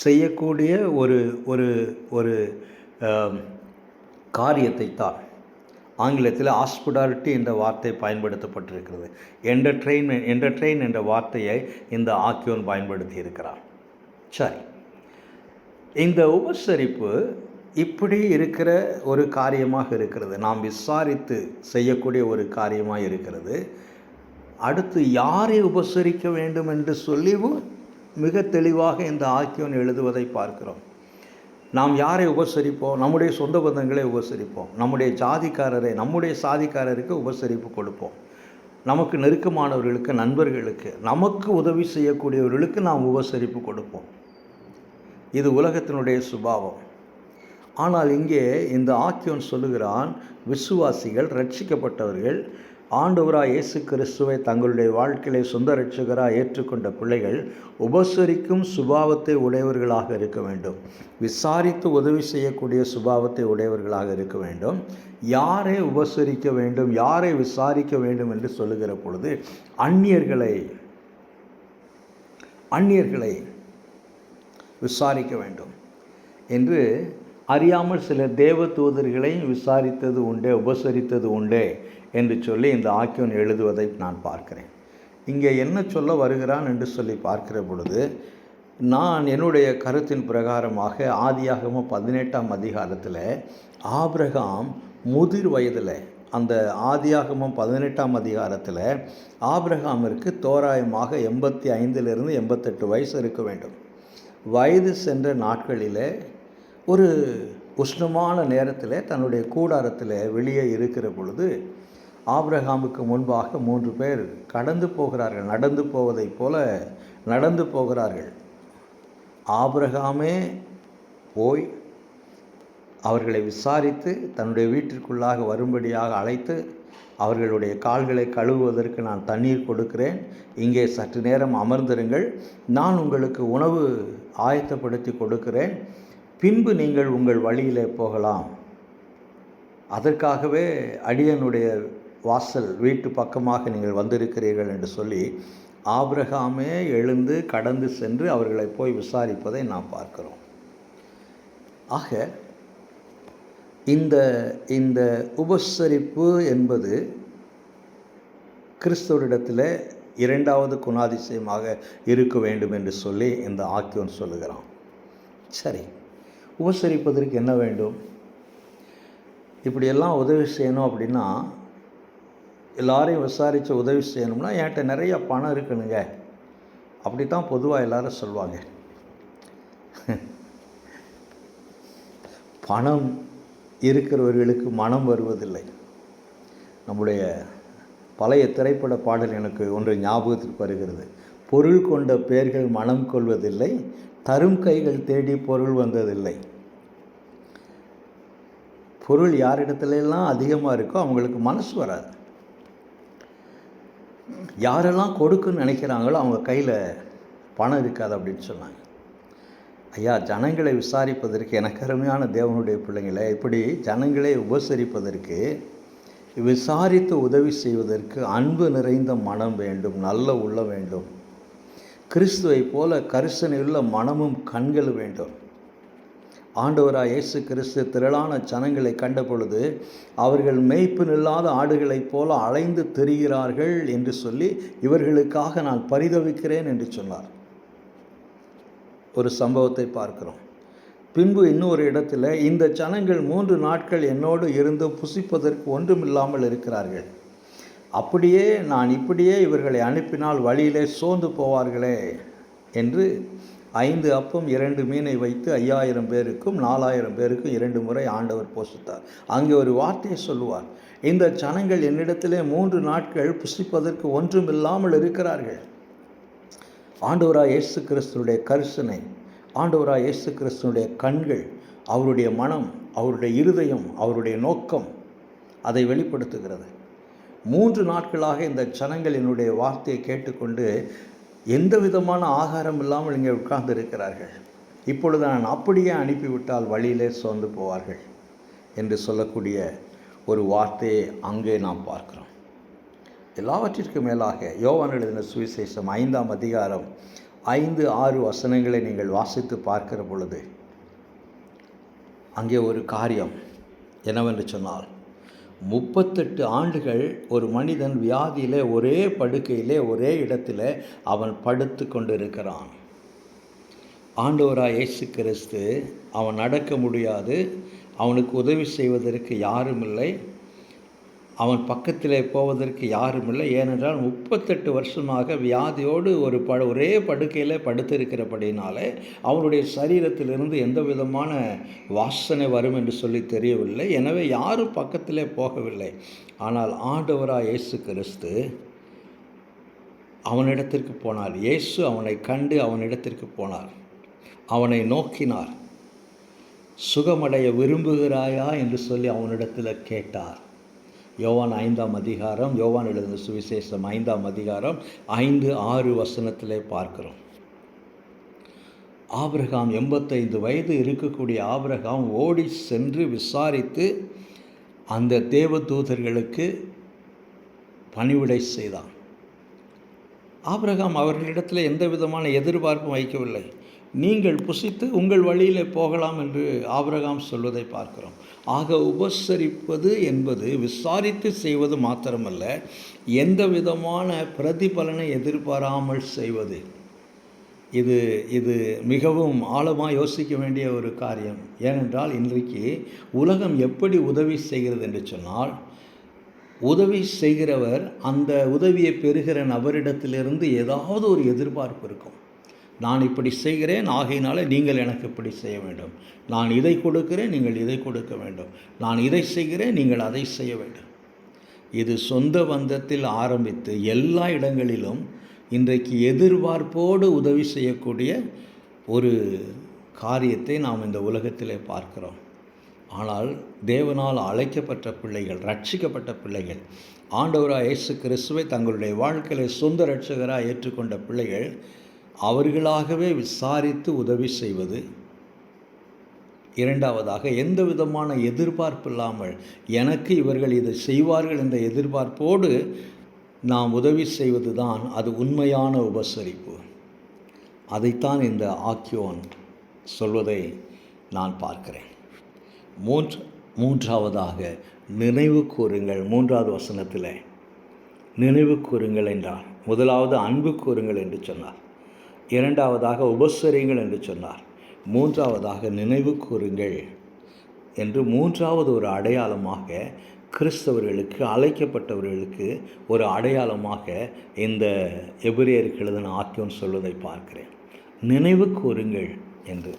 செய்யக்கூடிய ஒரு ஒரு ஒரு காரியத்தை தான் ஆங்கிலத்தில் ஹாஸ்பிட்டாலிட்டி என்ற வார்த்தை பயன்படுத்தப்பட்டிருக்கிறது. என்டர்டெயின் என்ற வார்த்தையை இந்த ஆக்கியோன் பயன்படுத்தி இருக்கிறார். சரி, இந்த உபசரிப்பு இப்படி இருக்கிற ஒரு காரியமாக இருக்கிறது. நாம் விசாரித்து செய்யக்கூடிய ஒரு காரியமாக இருக்கிறது. அடுத்து யாரை உபசரிக்க வேண்டும் என்று சொல்லி மிக தெளிவாக இந்த ஆக்கியோன் எழுதுவதை பார்க்கிறோம். நாம் யாரை உபசரிப்போம்? நம்முடைய சொந்த பந்தங்களை உபசரிப்போம். நம்முடைய ஜாதிக்காரரை, நம்முடைய சாதிக்காரருக்கு உபசரிப்பு கொடுப்போம். நமக்கு நெருக்கமானவர்களுக்கு, நண்பர்களுக்கு, நமக்கு உதவி செய்யக்கூடியவர்களுக்கு நாம் உபசரிப்பு கொடுப்போம். இது உலகத்தினுடைய சுபாவம். ஆனால் இங்கே இந்த ஆக்கியோன் சொல்லுகிறான், விசுவாசிகள், ரட்சிக்கப்பட்டவர்கள் ஆண்டவராய் இயேசு கிறிஸ்துவை தங்களுடைய வாழ்க்கையிலே சொந்த இரட்சகராக ஏற்றுக்கொண்ட பிள்ளைகள் உபசரிக்கும் சுபாவத்தை உடையவர்களாக இருக்க வேண்டும். விசாரித்து உதவி செய்யக்கூடிய சுபாவத்தை உடையவர்களாக இருக்க வேண்டும். யாரை உபசரிக்க வேண்டும், யாரை விசாரிக்க வேண்டும் என்று சொல்லுகிற பொழுது அந்நியர்களை விசாரிக்க வேண்டும் என்று அறியாமல் சிலர் தேவ தூதர்களையும் விசாரித்தது உண்டே, உபசரித்தது உண்டே என்று சொல்லி இந்த ஆக்கியோன் எழுதுவதை நான் பார்க்கிறேன். இங்கே என்ன சொல்ல வருகிறான் என்று சொல்லி பார்க்கிற பொழுது, நான் என்னுடைய கருத்தின் பிரகாரமாக ஆதியாகமம் 18ஆம் அதிகாரத்தில் ஆபிரகாம் முதிர் வயதில், அந்த ஆதியாகமம் 18ஆம் அதிகாரத்தில் ஆபிரகாமிற்கு தோராயமாக 85 88 வயசு இருக்க வேண்டும். வயது சென்ற நாட்களில் ஒரு உஷ்ணமான நேரத்தில் தன்னுடைய கூடாரத்தில் வெளியே இருக்கிற பொழுது ஆபிரகாமுக்கு முன்பாக 3 பேர் கடந்து போகிறார்கள். நடந்து போவதைப் போல நடந்து போகிறார்கள். ஆபிரகாமே போய் அவர்களை விசாரித்து தன்னுடைய வீட்டிற்குள்ளாக வரும்படியாக அழைத்து, அவர்களுடைய கால்களை கழுவுவதற்கு நான் தண்ணீர் கொடுக்கிறேன், இங்கே சற்று நேரம் அமர்ந்திருங்கள், நான் உங்களுக்கு உணவு ஆயத்தப்படுத்தி கொடுக்கிறேன், பின்பு நீங்கள் உங்கள் வழியிலே போகலாம், அதற்காகவே அடியனுடைய வாசல் வீட்டு பக்கமாக நீங்கள் வந்திருக்கிறீர்கள் என்று சொல்லி ஆபிரகாமே எழுந்து கடந்து சென்று அவர்களை போய் விசாரிப்பதை நாம் பார்க்கிறோம். ஆக இந்த உபசரிப்பு என்பது கிறிஸ்தவரிடத்தில் 2வது குணாதிசயமாக இருக்க வேண்டும் என்று சொல்லி இந்த ஆக்கியோன் சொல்லுகிறான். சரி, உபசரிப்பதற்கு என்ன வேண்டும்? இப்படியெல்லாம் உதவி செய்யணும் அப்படின்னா, எல்லாரையும் விசாரித்து உதவி செய்யணும்னா என்கிட்ட நிறைய பணம் இருக்குனுங்க, அப்படி தான் பொதுவாக எல்லாரும் சொல்லுவாங்க. பணம் இருக்கிறவர்களுக்கு மனம் வருவதில்லை. நம்முடைய பழைய திரைப்பட பாடல் எனக்கு ஒன்று ஞாபகத்திற்கு வருகிறது. பொருள் கொண்ட பேர்கள் மனம் கொள்வதில்லை, தரும் கைகள் தேடி பொருள் வந்ததில்லை. பொருள் யாரிடத்துலலாம் அதிகமாக இருக்கோ அவங்களுக்கு மனசு வராது. யாரெல்லாம் கொடுக்குன்னு நினைக்கிறாங்களோ அவங்க கையில் பணம் இருக்காது அப்படின்னு சொன்னாங்க. ஐயா, ஜனங்களை விசாரிப்பதற்கு, எனக்கு அருமையான தேவனுடைய பிள்ளைங்களை, இப்படி ஜனங்களை உபசரிப்பதற்கு, விசாரித்து உதவி செய்வதற்கு அன்பு நிறைந்த மனம் வேண்டும், நல்ல உள்ள வேண்டும். கிறிஸ்துவை போல கரிசனையுள்ள மனமும் கண்கள் வேண்டும். ஆண்டவராய் இயேசு கிறிஸ்து திரளான ஜனங்களை கண்ட பொழுது அவர்கள் மேய்ப்பனில்லாத ஆடுகளைப் போல அலைந்து திரிகிறார்கள் என்று சொல்லி இவர்களுக்காக நான் பரிதவிக்கிறேன் என்று சொன்னார். ஒரு சம்பவத்தை பார்க்கிறோம். பின்பு இன்னொரு இடத்துல, இந்த ஜனங்கள் 3 நாட்கள் என்னோடு இருந்து புசிப்பதற்கு ஒன்றுமில்லாமல் இருக்கிறார்கள், அப்படியே நான் இப்படியே இவர்களை அனுப்பினால் வழியிலே சோர்ந்து போவார்களே என்று 5 அப்பம் 2 மீனை வைத்து 5000 பேருக்கும் 4000 பேருக்கும் 2 முறை ஆண்டவர் போஷித்தார். அங்கே ஒரு வார்த்தையை சொல்லுவார், இந்த ஜனங்கள் என்னிடத்திலே 3 நாட்கள் புசிப்பதற்கு ஒன்றுமில்லாமல் இருக்கிறார்கள். ஆண்டவராய் இயேசு கிறிஸ்துடைய கரிசனை, ஆண்டவராய் இயேசு கிறிஸ்துடைய கண்கள், அவருடைய மனம், அவருடைய இருதயம், அவருடைய நோக்கம் அதை வெளிப்படுத்துகிறது. 3 நாட்களாக இந்த ஜனங்கள் என்னுடைய வார்த்தையை கேட்டுக்கொண்டு எந்த விதமான ஆகாரம் இல்லாமல் இங்கே உட்கார்ந்து இருக்கிறார்கள். இப்பொழுது நான் அப்படியே அனுப்பிவிட்டால் வழியிலே சோர்ந்து போவார்கள் என்று சொல்லக்கூடிய ஒரு வார்த்தையை அங்கே நாம் பார்க்கிறோம். எல்லாவற்றிற்கு மேலாக யோவான் எழுதின சுவிசேஷம் 5ஆம் அதிகாரம் 5-6 வசனங்களை நீங்கள் வாசித்து பார்க்கிற பொழுது அங்கே ஒரு காரியம் என்னவென்று சொன்னால், 38 ஆண்டுகள் ஒரு மனிதன் வியாதியிலே ஒரே படுக்கையிலே ஒரே இடத்துல அவன் படுத்து கொண்டிருக்கிறான். ஆண்டவராய் இயேசு கிறிஸ்து, அவன் நடக்க முடியாது, அவனுக்கு உதவி செய்வதற்கு யாரும் இல்லை, அவன் பக்கத்திலே போவதற்கு யாரும் இல்லை. ஏனென்றால் 38 வருஷமாக வியாதியோடு ஒரே படுக்கையில் படுத்திருக்கிறபடினாலே அவனுடைய சரீரத்திலிருந்து எந்த விதமான வாசனை வரும் என்று சொல்லி தெரியவில்லை. எனவே யாரும் பக்கத்திலே போகவில்லை. ஆனால் ஆண்டவராய் இயேசு கிறிஸ்து அவனிடத்திற்கு போனார். இயேசு அவனை கண்டு அவனிடத்திற்கு போனார், அவனை நோக்கினார். சுகமடைய விரும்புகிறாயா என்று சொல்லி அவனிடத்தில் கேட்டார். யோவான் 5ஆம் அதிகாரம், யோவான் எழுதின சுவிசேஷம் 5ஆம் அதிகாரம் 5-6 வசனத்திலே பார்க்கிறோம். ஆபிரகாம் 85 வயது இருக்கக்கூடிய ஆபிரகாம் ஓடி சென்று விசாரித்து அந்த தேவதூதர்களுக்கு பணிவிடை செய்தான். ஆபிரகாம் அவர்களிடத்தில் எந்த விதமான எதிர்பார்ப்பும் வைக்கவில்லை. நீங்கள் புசித்து உங்கள் வழியிலே போகலாம் என்று ஆபிரகாம் சொல்வதை பார்க்கிறோம். ஆக உபசரிப்பது என்பது விசாரித்து செய்வது மாத்திரமல்ல, எந்த விதமான பிரதிபலனை எதிர்பாராமல் செய்வது. இது மிகவும் ஆழமாக யோசிக்க வேண்டிய ஒரு காரியம். ஏனென்றால் இன்றைக்கு உலகம் எப்படி உதவி செய்கிறது என்று சொன்னால், உதவி செய்கிறவர் அந்த உதவியை பெறுகிற நபரிடத்திலிருந்து ஏதாவது ஒரு எதிர்பார்ப்பு இருக்கும். நான் இப்படி செய்கிறேன், ஆகையினால நீங்கள் எனக்கு இப்படி செய்ய வேண்டும். நான் இதை கொடுக்கிறேன், நீங்கள் இதை கொடுக்க வேண்டும். நான் இதை செய்கிறேன், நீங்கள் அதை செய்ய வேண்டும். இது சொந்த பந்தத்தில் ஆரம்பித்து எல்லா இடங்களிலும் இன்றைக்கு எதிர்பார்ப்போடு உதவி செய்யக்கூடிய ஒரு காரியத்தை நாம் இந்த உலகத்திலே பார்க்கிறோம். ஆனால் தேவனால் அழைக்கப்பட்ட பிள்ளைகள், ரட்சிக்கப்பட்ட பிள்ளைகள், ஆண்டவராக இயேசு கிறிஸ்துவை தங்களுடைய வாழ்க்கையிலே சொந்த இரட்சகராக ஏற்றுக்கொண்ட பிள்ளைகள் அவர்களாகவே விசாரித்து உதவி செய்வது. இரண்டாவதாக, எந்த விதமான எதிர்பார்ப்பு இல்லாமல் எனக்கு இவர்கள் இதை செய்வார்கள் என்ற எதிர்பார்ப்போடு நாம் உதவி செய்வது தான் அது உண்மையான உபசரிப்பு. அதைத்தான் இந்த ஆக்கியோன் சொல்வதை நான் பார்க்கிறேன். மூன்றாவதாக நினைவு கூறுங்கள். 3வது வசனத்தில் நினைவு கூறுங்கள் என்றார். முதலாவது அன்பு கூறுங்கள் என்று சொன்னார். இரண்டாவதாக உபசரியுங்கள் என்று சொன்னார். மூன்றாவதாக நினைவு கூறுங்கள் என்று மூன்றாவது ஒரு அடையாளமாக கிறிஸ்தவர்களுக்கு, அழைக்கப்பட்டவர்களுக்கு ஒரு அடையாளமாக இந்த எபிரேயருக்கு எழுதின ஆக்கியோன் சொல்வதை பார்க்கிறேன். நினைவு கூறுங்கள் என்று.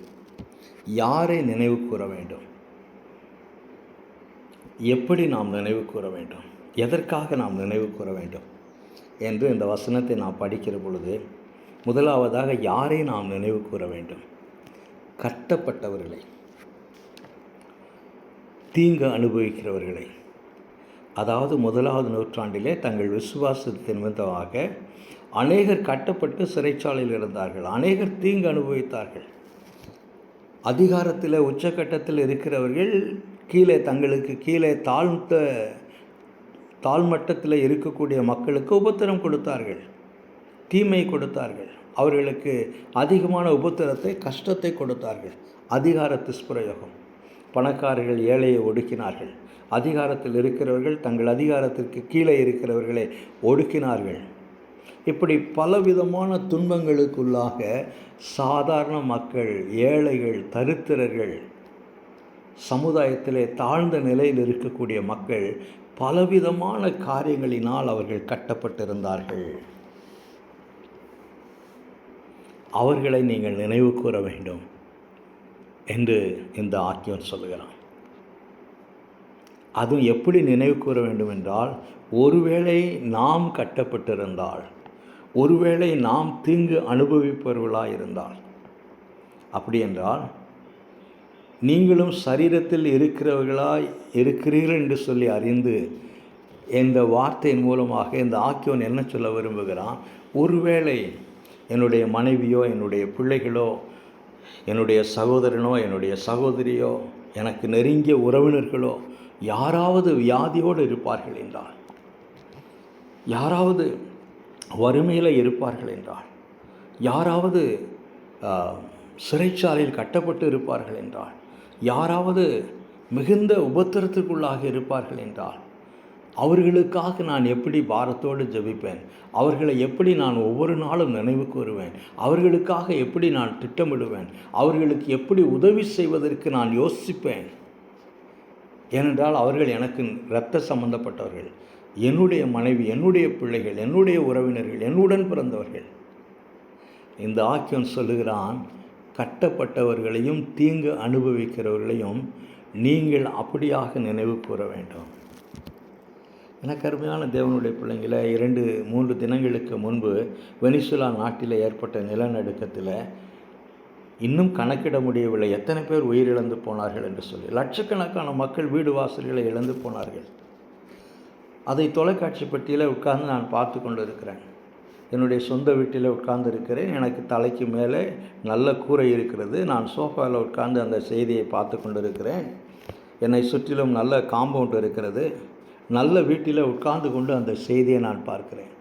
யாரை நினைவு கூற வேண்டும்? எப்படி நாம் நினைவு கூற வேண்டும்? எதற்காக நாம் நினைவு கூற வேண்டும் என்று இந்த வசனத்தை நாம் படிக்கிற பொழுது, முதலாவதாக யாரை நாம் நினைவு கூற வேண்டும்? கட்டப்பட்டவர்களை, தீங்கு அனுபவிக்கிறவர்களை. அதாவது 1வது நூற்றாண்டிலே தங்கள் விசுவாசத்தின் நிமித்தமாக அநேகர் கட்டப்பட்டு சிறைச்சாலையில் இருந்தார்கள். அநேகர் தீங்கு அனுபவித்தார்கள். அதிகாரத்தில் உச்சக்கட்டத்தில் இருக்கிறவர்கள் தங்களுக்கு கீழே தாழ்மட்டத்தில் இருக்கக்கூடிய மக்களுக்கு உபத்திரம் கொடுத்தார்கள், தீமை கொடுத்தார்கள். அவர்களுக்கு அதிகமான உபத்திரத்தை, கஷ்டத்தை கொடுத்தார்கள். அதிகார துஷ்பிரயோகம். பணக்காரர்கள் ஏழையை ஒடுக்கினார்கள். அதிகாரத்தில் இருக்கிறவர்கள் தங்கள் அதிகாரத்திற்கு கீழே இருக்கிறவர்களை ஒடுக்கினார்கள். இப்படி பலவிதமான துன்பங்களுக்குள்ளாக சாதாரண மக்கள், ஏழைகள், தரித்திரர்கள், சமுதாயத்திலே தாழ்ந்த நிலையில் இருக்கக்கூடிய மக்கள் பலவிதமான காரியங்களினால் அவர்கள் கட்டப்பட்டிருந்தார்கள். அவர்களை நீங்கள் நினைவு கூற வேண்டும் என்று இந்த ஆக்கியோன் சொல்லுகிறான். அதுவும் எப்படி நினைவு கூற வேண்டும் என்றால், ஒருவேளை நாம் கட்டப்பட்டிருந்தால், ஒருவேளை நாம் தீங்கு அனுபவிப்பவர்களாக இருந்தால், அப்படி என்றால் நீங்களும் சரீரத்தில் இருக்கிறீர்கள் என்று சொல்லி அறிந்து இந்த வார்த்தையின் மூலமாக இந்த ஆக்கியோன் என்ன சொல்ல விரும்புகிறான்? ஒருவேளை என்னுடைய மனைவியோ, என்னுடைய பிள்ளைகளோ, என்னுடைய சகோதரனோ, என்னுடைய சகோதரியோ, எனக்கு நெருங்கிய உறவினர்களோ யாராவது வியாதியோடு இருப்பார்கள் என்றால், யாராவது வறுமையில் இருப்பார்கள் என்றால், யாராவது சிறைச்சாலையில் கட்டப்பட்டு இருப்பார்கள் என்றால், யாராவது மிகுந்த உபத்திரத்துக்குள்ளாக இருப்பார்கள் என்றால், அவர்களுக்காக நான் எப்படி பாரத்தோடு ஜெபிப்பேன்? அவர்களை எப்படி நான் ஒவ்வொரு நாளும் நினைவு கூறுவேன்? அவர்களுக்காக எப்படி நான் திட்டமிடுவேன்? அவர்களுக்கு எப்படி உதவி செய்வதற்கு நான் யோசிப்பேன்? ஏனென்றால் அவர்கள் எனக்கு இரத்த சம்பந்தப்பட்டவர்கள், என்னுடைய மனைவி, என்னுடைய பிள்ளைகள், என்னுடைய உறவினர்கள், என்னுடன் பிறந்தவர்கள். இந்த ஆக்கியோன் சொல்லுகிறான், கட்டப்பட்டவர்களையும் தீங்கு அனுபவிக்கிறவர்களையும் நீங்கள் அப்படியாக நினைவு கூற வேண்டும். எனக்கு அருமையான தேவனுடைய பிள்ளைங்களை, 2-3 தினங்களுக்கு முன்பு வெனிசுலா நாட்டில் ஏற்பட்ட நிலநடுக்கத்தில் இன்னும் கணக்கிட முடியவில்லை எத்தனை பேர் உயிரிழந்து போனார்கள் என்று சொல்லி. லட்சக்கணக்கான மக்கள் வீடு வாசல்களை இழந்து போனார்கள். அதை தொலைக்காட்சி பெட்டியில் உட்கார்ந்து நான் பார்த்து கொண்டு இருக்கிறேன். என்னுடைய சொந்த வீட்டில் உட்கார்ந்து இருக்கிறேன். எனக்கு தலைக்கு மேலே நல்ல கூரை இருக்கிறது. நான் சோஃபாவில் உட்கார்ந்து அந்த செய்தியை பார்த்து கொண்டு இருக்கிறேன். என்னை சுற்றிலும் நல்ல காம்பவுண்ட் இருக்கிறது. நல்ல வீட்டில் உட்கார்ந்து கொண்டு அந்த செய்தியை நான் பார்க்கிறேன்.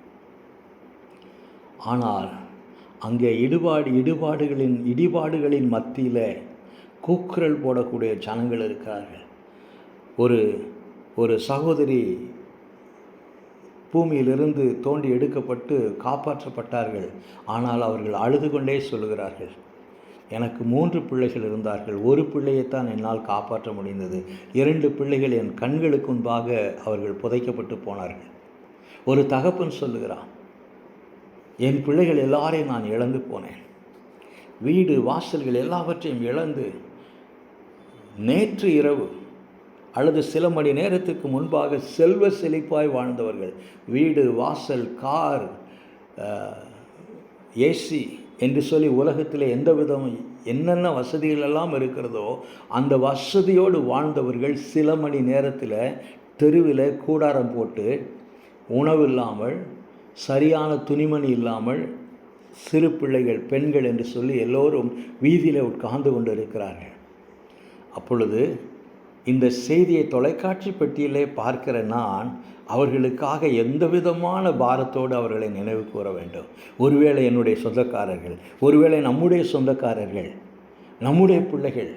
ஆனால் அங்கே இடிபாடுகளின் மத்தியில் கூக்குரல் போடக்கூடிய ஜனங்கள் இருக்கிறார்கள். ஒரு சகோதரி பூமியிலிருந்து தோண்டி எடுக்கப்பட்டு காப்பாற்றப்பட்டார்கள். ஆனால் அவர்கள் அழுது கொண்டே சொல்லுகிறார்கள், எனக்கு 3 பிள்ளைகள் இருந்தார்கள், ஒரு பிள்ளையைத்தான் என்னால் காப்பாற்ற முடிந்தது, 2 பிள்ளைகள் என் கண்களுக்கு முன்பாக அவர்கள் புதைக்கப்பட்டு போனார்கள். ஒரு தகப்பன் சொல்லுகிறான், என் பிள்ளைகள் எல்லாரையும் நான் இழந்து போனேன், வீடு வாசல்கள் எல்லாவற்றையும் இழந்து நேற்று இரவு அல்லது சில மணி நேரத்துக்கு முன்பாக செல்வ செழிப்பாய் வாழ்ந்தவர்கள், வீடு வாசல் கார் ஏசி என்று சொல்லி உலகத்தில் எந்த விதம் என்னென்ன வசதிகளெல்லாம் இருக்கிறதோ அந்த வசதியோடு வாழ்ந்தவர்கள் சில மணி நேரத்தில் தெருவில் கூடாரம் போட்டு உணவு இல்லாமல், சரியான துணிமணி இல்லாமல், சிறு பிள்ளைகள் பெண்கள் என்று சொல்லி எல்லோரும் வீதியில் உட்கார்ந்து கொண்டு இருக்கிறார்கள். அப்பொழுது இந்த செய்தியை தொலைக்காட்சி பெட்டியிலே பார்க்கிற நான் அவர்களுக்காக எந்த விதமான பாரத்தோடு அவர்களை நினைவு கூற வேண்டும். ஒருவேளை என்னுடைய சொந்தக்காரர்கள், ஒருவேளை நம்முடைய சொந்தக்காரர்கள், நம்முடைய பிள்ளைகள்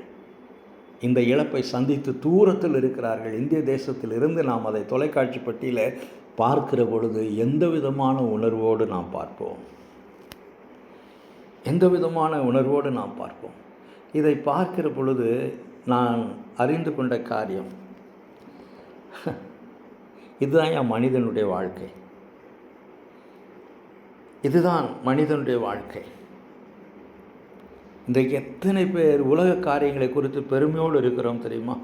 இந்த இழப்பை சந்தித்து தூரத்தில் இருக்கிறார்கள். இந்திய தேசத்தில் இருந்து நாம் அதை தொலைக்காட்சி பெட்டியில் பார்க்கிற பொழுது எந்த விதமான உணர்வோடு நாம் பார்ப்போம்? எந்த விதமான உணர்வோடு நாம் பார்ப்போம்? இதை பார்க்கிற பொழுது நான் அறிந்து கொண்ட காரியம், இதுதான் என் மனிதனுடைய வாழ்க்கை. இதுதான் மனிதனுடைய வாழ்க்கை. இன்றைக்கு எத்தனை பேர் உலக காரியங்களை குறித்து பெருமையோடு இருக்கிறோம் தெரியுமா?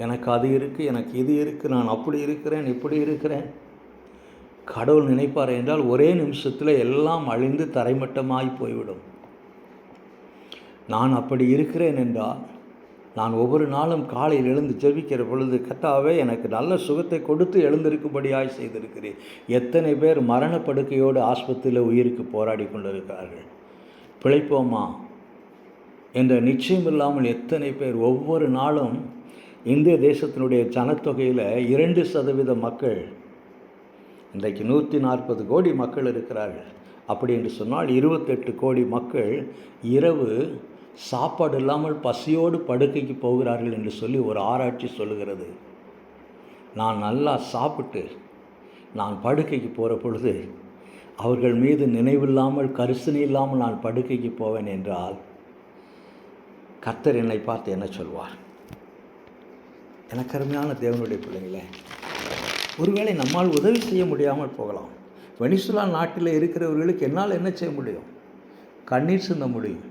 எனக்கு அது இருக்குது, எனக்கு இது இருக்குது, நான் அப்படி இருக்கிறேன், இப்படி இருக்கிறேன். கடவுள் நினைப்பார் என்றால் ஒரே நிமிஷத்தில் எல்லாம் அழிந்து தரைமட்டமாய் போய்விடும். நான் அப்படி இருக்கிறேன் என்றால் நான் ஒவ்வொரு நாளும் காலையில் எழுந்து ஜெபிக்கிற பொழுது, கர்த்தாவே எனக்கு நல்ல சுகத்தை கொடுத்து எழுந்திருக்கும்படியாய் செய்திருக்கிறேன். எத்தனை பேர் மரணப்படுக்கையோடு ஆஸ்பத்திரியில் உயிருக்கு போராடி கொண்டிருக்கிறார்கள். பிழைப்போமா என்ற நிச்சயம் இல்லாமல் எத்தனை பேர் ஒவ்வொரு நாளும் இந்திய தேசத்தினுடைய ஜனத்தொகையில் 2% மக்கள், இன்றைக்கு 140 கோடி மக்கள் இருக்கிறார்கள். அப்படி என்று சொன்னால் 28 கோடி மக்கள் இரவு சாப்பாடு இல்லாமல் பசியோடு படுக்கைக்கு போகிறார்கள் என்று சொல்லி ஒரு ஆராய்ச்சி சொல்லுகிறது. நான் நல்லா சாப்பிட்டு நான் படுக்கைக்கு போகிற பொழுது அவர்கள் மீது நினைவில்லாமல், கரிசனை இல்லாமல் நான் படுக்கைக்கு போவேன் என்றால் கர்த்தர் என்னை பார்த்து என்ன சொல்வார்? எனக்கு அருமையான தேவனுடைய பிள்ளைங்களே, ஒருவேளை நம்மால் உதவி செய்ய முடியாமல் போகலாம். வெனிசுலா நாட்டில் இருக்கிறவர்களுக்கு என்னால் என்ன செய்ய முடியும்? கண்ணீர் சிந்த முடியும்,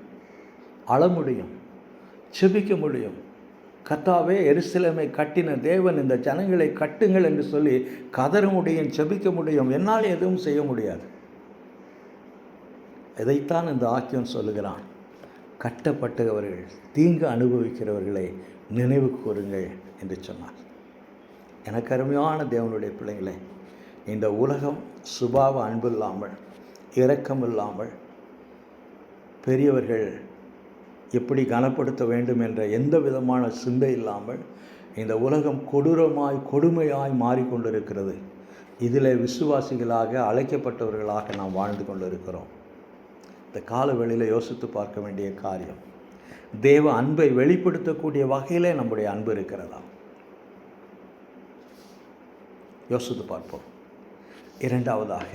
அழ முடியும், செபிக்க முடியும். கர்த்தாவே, எருசலேமை கட்டின தேவன் இந்த ஜனங்களை கட்டுங்கள் என்று சொல்லி கதற முடியும், செபிக்க முடியும். என்னால் எதுவும் செய்ய முடியாது. இதைத்தான் இந்த ஆக்கியோன் சொல்லுகிறான். கட்டப்பட்டவர்கள், தீங்கு அனுபவிக்கிறவர்களை நினைவு கூறுங்கள் என்று சொன்னார். எனக்கு அருமையான தேவனுடைய பிள்ளைங்களே, இந்த உலகம் சுபாவ அன்பு இல்லாமல், இரக்கம் இல்லாமல், பெரியவர்கள் எப்படி கனப்படுத்த வேண்டும் என்ற எந்த விதமான சிந்தை இல்லாமல் இந்த உலகம் கொடுமையாய் மாறிக்கொண்டிருக்கிறது. இதில் விசுவாசிகளாக அழைக்கப்பட்டவர்களாக நாம் வாழ்ந்து கொண்டிருக்கிறோம். இந்த காலவெளியில் யோசித்து பார்க்க வேண்டிய காரியம், தேவ அன்பை வெளிப்படுத்தக்கூடிய வகையிலே நம்முடைய அன்பு இருக்கிறதா? யோசித்து பார்ப்போம். இரண்டாவதாக,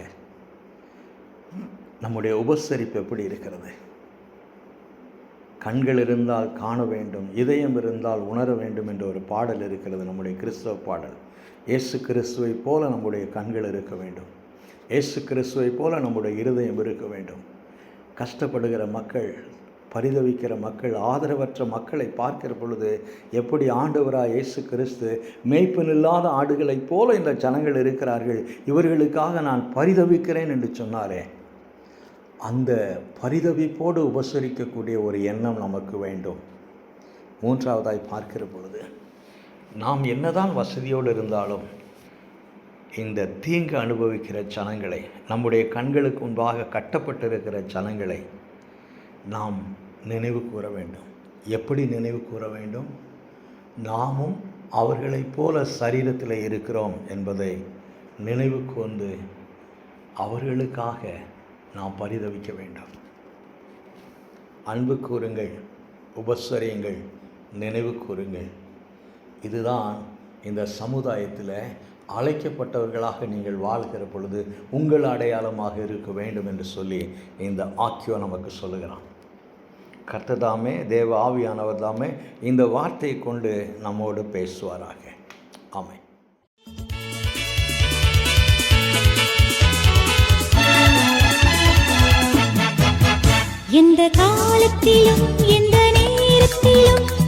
நம்முடைய உபசரிப்பு எப்படி இருக்கிறது? கண்கள் இருந்தால் காண வேண்டும், இதயம் இருந்தால் உணர வேண்டும் என்ற ஒரு பாடல் இருக்கிறது, நம்முடைய கிறிஸ்தவ பாடல். இயேசு கிறிஸ்துவை போல நம்முடைய கண்கள் இருக்க வேண்டும், இயேசு கிறிஸ்துவை போல நம்முடைய இருதயம் இருக்க வேண்டும். கஷ்டப்படுகிற மக்கள், பரிதவிக்கிற மக்கள், ஆதரவற்ற மக்களை பார்க்கிற பொழுது எப்படி ஆண்டவராக இயேசு கிறிஸ்து மேய்ப்பன் இல்லாத ஆடுகளைப் போல இந்த ஜனங்கள் இருக்கிறார்கள், இவர்களுக்காக நான் பரிதவிக்கிறேன் என்று சொன்னாரே, அந்த பரிதவிப்போடு உபசரிக்கக்கூடிய ஒரு எண்ணம் நமக்கு வேண்டும். மூன்றாவதாய் பார்க்கிற பொழுது, நாம் என்னதான் வசதியோடு இருந்தாலும் இந்த தீங்கு அனுபவிக்கிற ஜனங்களை, நம்முடைய கண்களுக்கு முன்பாக கட்டப்பட்டிருக்கிற ஜனங்களை நாம் நினைவு கூற வேண்டும். எப்படி நினைவு கூற வேண்டும்? நாமும் அவர்களைப் போல சரீரத்தில் இருக்கிறோம் என்பதை நினைவு கூர்ந்து அவர்களுக்காக நாம் பரிதவிக்க வேண்டும். அன்பு கூறுங்கள், உபசரியுங்கள், நினைவு கூறுங்கள். இதுதான் இந்த சமுதாயத்தில் அழைக்கப்பட்டவர்களாக நீங்கள் வாழ்கிற பொழுது உங்கள் அடையாளமாக இருக்க வேண்டும் என்று சொல்லி இந்த ஆக்கியோ நமக்கு சொல்லுகிறான். கர்த்தர் தாமே, தேவ ஆவியானவர் தாமே இந்த வார்த்தையை கொண்டு நம்மோடு பேசுவாராக. ஆமென். எந்த காலத்திலும் எந்த நேரத்திலும்